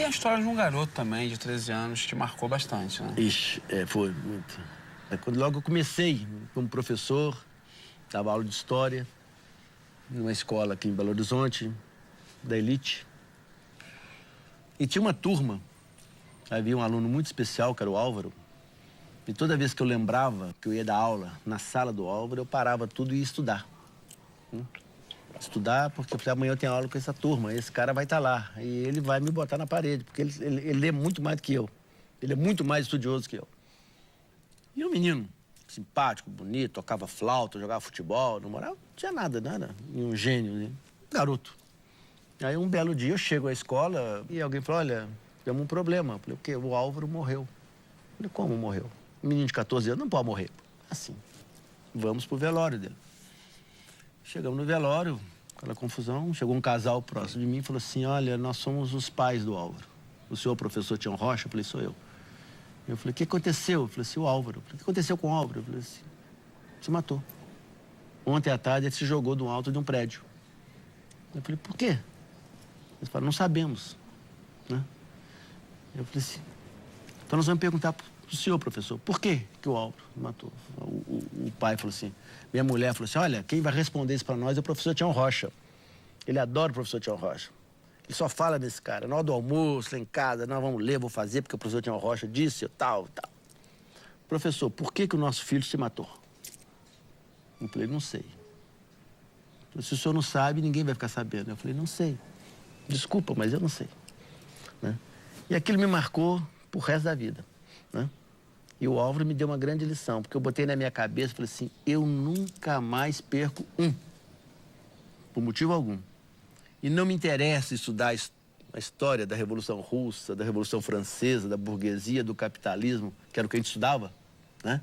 a história de um garoto também, de 13 anos, que marcou bastante, né? Ixi, foi muito. Quando logo eu comecei como professor, dava aula de história, numa escola aqui em Belo Horizonte, da elite. E tinha uma turma, havia um aluno muito especial, que era o Álvaro, e toda vez que eu lembrava que eu ia dar aula na sala do Álvaro, eu parava tudo e ia estudar. Estudar, porque eu falei, amanhã eu tenho aula com essa turma, esse cara vai estar lá, e ele vai me botar na parede, porque ele lê muito mais do que eu. Ele é muito mais estudioso que eu. E um menino simpático, bonito, tocava flauta, jogava futebol, não morava, não tinha nada, nada. E um gênio, né? Garoto. Aí um belo dia eu chego à escola e alguém falou, olha, temos um problema. Eu falei, o quê? O Álvaro morreu. Eu falei, como morreu? Um menino de 14 anos não pode morrer. Assim, vamos pro velório dele. Chegamos no velório, aquela confusão, chegou um casal próximo de mim e falou assim, olha, nós somos os pais do Álvaro. O senhor professor Tião Rocha? Eu falei, sou eu. Eu falei, o que aconteceu? Eu falei assim, o Álvaro. Eu falei, o que aconteceu com o Álvaro? Eu falei assim, se matou. Ontem à tarde ele se jogou do alto de um prédio. Eu falei, por quê? Eles falaram, não sabemos, né? Eu falei assim, então nós vamos perguntar pro senhor, professor, por que o Álvaro matou? O pai falou assim, minha mulher falou assim, olha, quem vai responder isso para nós é o professor Tião Rocha. Ele adora o professor Tião Rocha. Ele só fala desse cara. Na hora do almoço, lá em casa, nós vamos ler, vou fazer, porque o professor Tião Rocha disse, tal. Professor, por que o nosso filho se matou? Eu falei, não sei. Se o senhor não sabe, ninguém vai ficar sabendo. Eu falei, não sei. Desculpa, mas eu não sei. Né? E aquilo me marcou pro resto da vida. Né? E o Álvaro me deu uma grande lição, porque eu botei na minha cabeça e falei assim, eu nunca mais perco por motivo algum. E não me interessa estudar a história da Revolução Russa, da Revolução Francesa, da burguesia, do capitalismo, que era o que a gente estudava, né?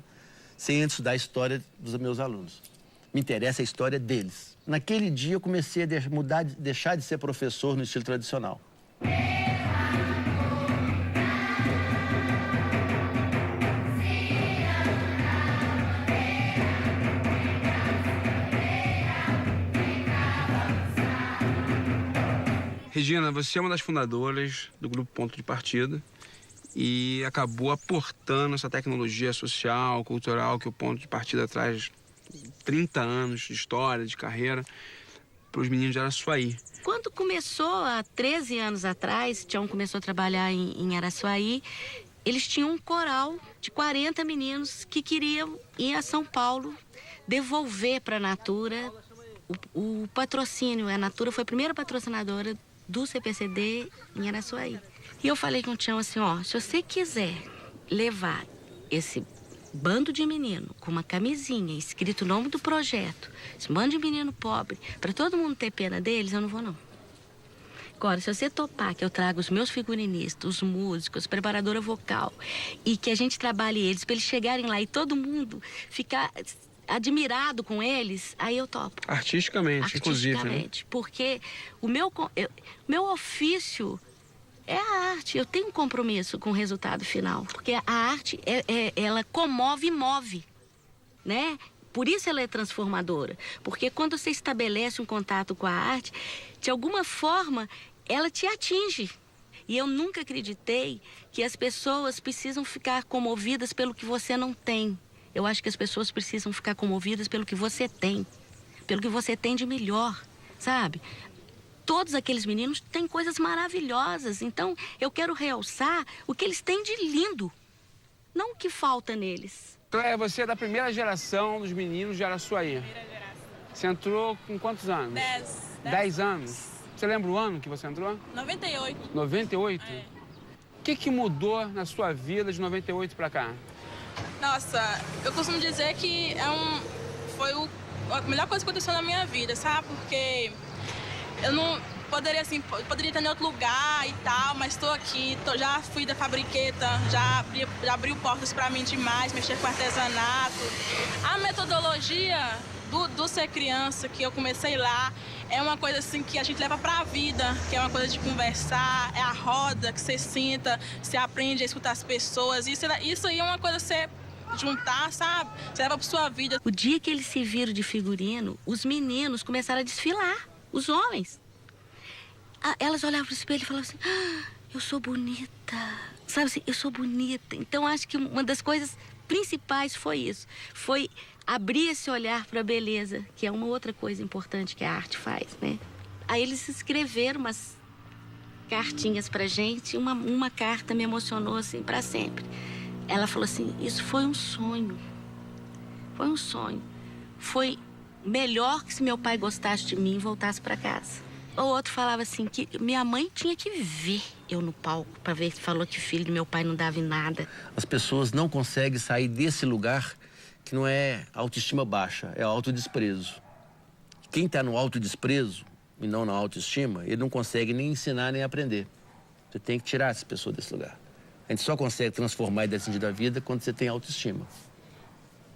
Sem antes estudar a história dos meus alunos. Me interessa a história deles. Naquele dia eu comecei a deixar de ser professor no estilo tradicional. Regina, você é uma das fundadoras do Grupo Ponto de Partida e acabou aportando essa tecnologia social, cultural, que o Ponto de Partida traz 30 anos de história, de carreira, para os meninos de Araçuaí. Quando começou, há 13 anos atrás, Tião começou a trabalhar em Araçuaí, eles tinham um coral de 40 meninos que queriam ir a São Paulo devolver para a Natura o patrocínio. A Natura foi a primeira patrocinadora do CPCD em Araçuaí. E eu falei com o Tião assim, ó, se você quiser levar esse bando de menino com uma camisinha escrito o nome do projeto, esse bando de menino pobre, para todo mundo ter pena deles, eu não vou não. Agora, se você topar que eu trago os meus figurinistas, os músicos, preparadora vocal, e que a gente trabalhe eles para eles chegarem lá e todo mundo ficar admirado com eles, aí eu topo. Artisticamente, inclusive, né? Porque o meu ofício é a arte. Eu tenho um compromisso com o resultado final. Porque a arte, ela comove e move, né? Por isso ela é transformadora. Porque quando você estabelece um contato com a arte, de alguma forma, ela te atinge. E eu nunca acreditei que as pessoas precisam ficar comovidas pelo que você não tem. Eu acho que as pessoas precisam ficar comovidas pelo que você tem. Pelo que você tem de melhor, sabe? Todos aqueles meninos têm coisas maravilhosas. Então, eu quero realçar o que eles têm de lindo. Não o que falta neles. Você é da primeira geração dos meninos de Araçuaí. Primeira geração. Você entrou com quantos anos? 10 anos. Você lembra o ano que você entrou? 98. 98? É. O que mudou na sua vida de 98 pra cá? Nossa, eu costumo dizer que foi a melhor coisa que aconteceu na minha vida, sabe? Porque eu não poderia, assim, poderia estar em outro lugar e tal, mas estou aqui, já fui da fabriqueta, já abriu portas para mim demais, mexer com artesanato. A metodologia do ser criança, que eu comecei lá, é uma coisa assim que a gente leva para a vida, que é uma coisa de conversar, é a roda que você sinta, você aprende a escutar as pessoas. Isso aí é uma coisa que você juntar, sabe? Você leva para sua vida. O dia que eles se viram de figurino, os meninos começaram a desfilar, os homens. Elas olhavam para o espelho e falavam assim, eu sou bonita. Sabe assim, eu sou bonita. Então, acho que uma das coisas principais foi isso. Foi abrir esse olhar para a beleza, que é uma outra coisa importante que a arte faz, né? Aí eles escreveram umas cartinhas pra gente. Uma carta me emocionou, assim, para sempre. Ela falou assim, isso foi um sonho. Foi um sonho. Foi melhor que se meu pai gostasse de mim e voltasse para casa. O outro falava assim, que minha mãe tinha que ver eu no palco para ver se falou que filho do meu pai não dava em nada. As pessoas não conseguem sair desse lugar que não é autoestima baixa, é autodesprezo. Quem está no autodesprezo e não na autoestima, ele não consegue nem ensinar nem aprender. Você tem que tirar essa pessoa desse lugar. A gente só consegue transformar e decidir da vida quando você tem autoestima.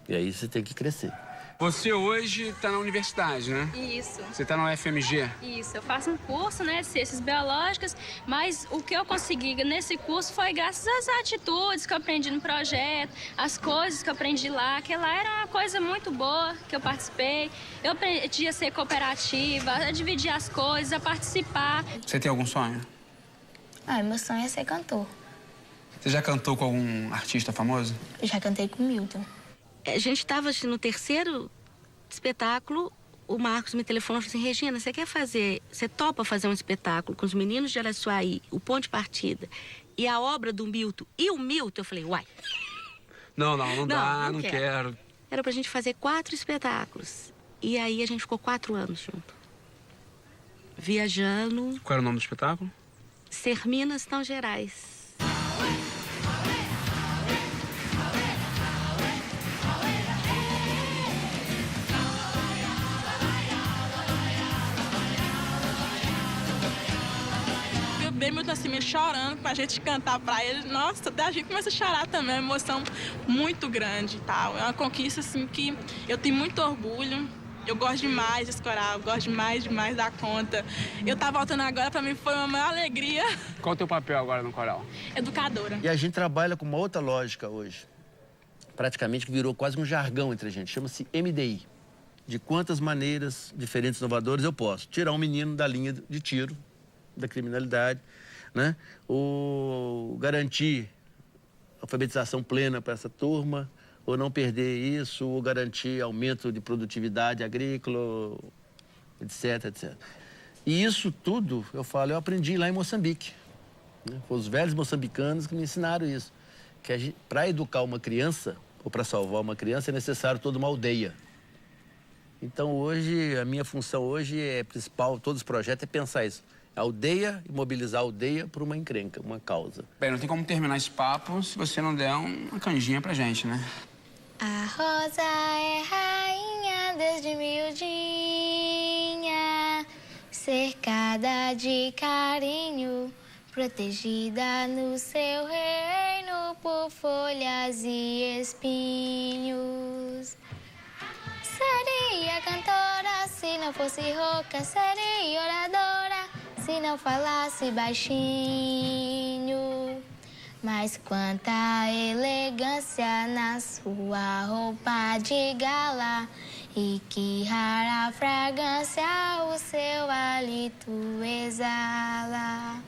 E aí você tem que crescer. Você hoje está na universidade, né? Isso. Você está na UFMG? Isso, eu faço um curso, né, de ciências biológicas, mas o que eu consegui nesse curso foi graças às atitudes que eu aprendi no projeto, as coisas que eu aprendi lá, que lá era uma coisa muito boa que eu participei. Eu aprendi a ser cooperativa, a dividir as coisas, a participar. Você tem algum sonho? Meu sonho é ser cantor. Você já cantou com algum artista famoso? Eu já cantei com o Milton. A gente estava no terceiro espetáculo, o Marcos me telefonou e falou assim, Regina, você topa fazer um espetáculo com os meninos de Araçuaí, o Ponto de Partida, e a obra do Milton e o Milton? Eu falei, uai. Não dá, não quero. quero. Era pra gente fazer 4 espetáculos. E aí a gente ficou 4 anos junto. Viajando. Qual era o nome do espetáculo? Ser Minas Tão Gerais. Bem muito assim, meio chorando pra gente cantar pra ele. Nossa, até a gente começa a chorar também, é uma emoção muito grande e tal. É uma conquista assim que eu tenho muito orgulho. Eu gosto demais desse coral, eu gosto demais da conta. Eu tá voltando agora, pra mim foi uma maior alegria. Qual o teu papel agora no coral? Educadora. E a gente trabalha com uma outra lógica hoje. Praticamente que virou quase um jargão entre a gente. Chama-se MDI. De quantas maneiras diferentes, inovadoras eu posso tirar um menino da linha de tiro, da criminalidade, né? Ou garantir alfabetização plena para essa turma, ou não perder isso, ou garantir aumento de produtividade agrícola, etc, etc. E isso tudo, eu aprendi lá em Moçambique. Né? Foi os velhos moçambicanos que me ensinaram isso. Que para educar uma criança, ou para salvar uma criança, é necessário toda uma aldeia. Então hoje, a minha função hoje é principal, todos os projetos, é pensar isso. Aldeia e mobilizar a aldeia por uma encrenca, uma causa. Bem, não tem como terminar esse papo se você não der uma canjinha pra gente, né? A rosa é rainha desde miudinha, cercada de carinho, protegida no seu reino por folhas e espinhos. Seria cantora se não fosse rouca, seria oradora se não falasse baixinho. Mas quanta elegância na sua roupa de gala, e que rara fragrância o seu hálito exala.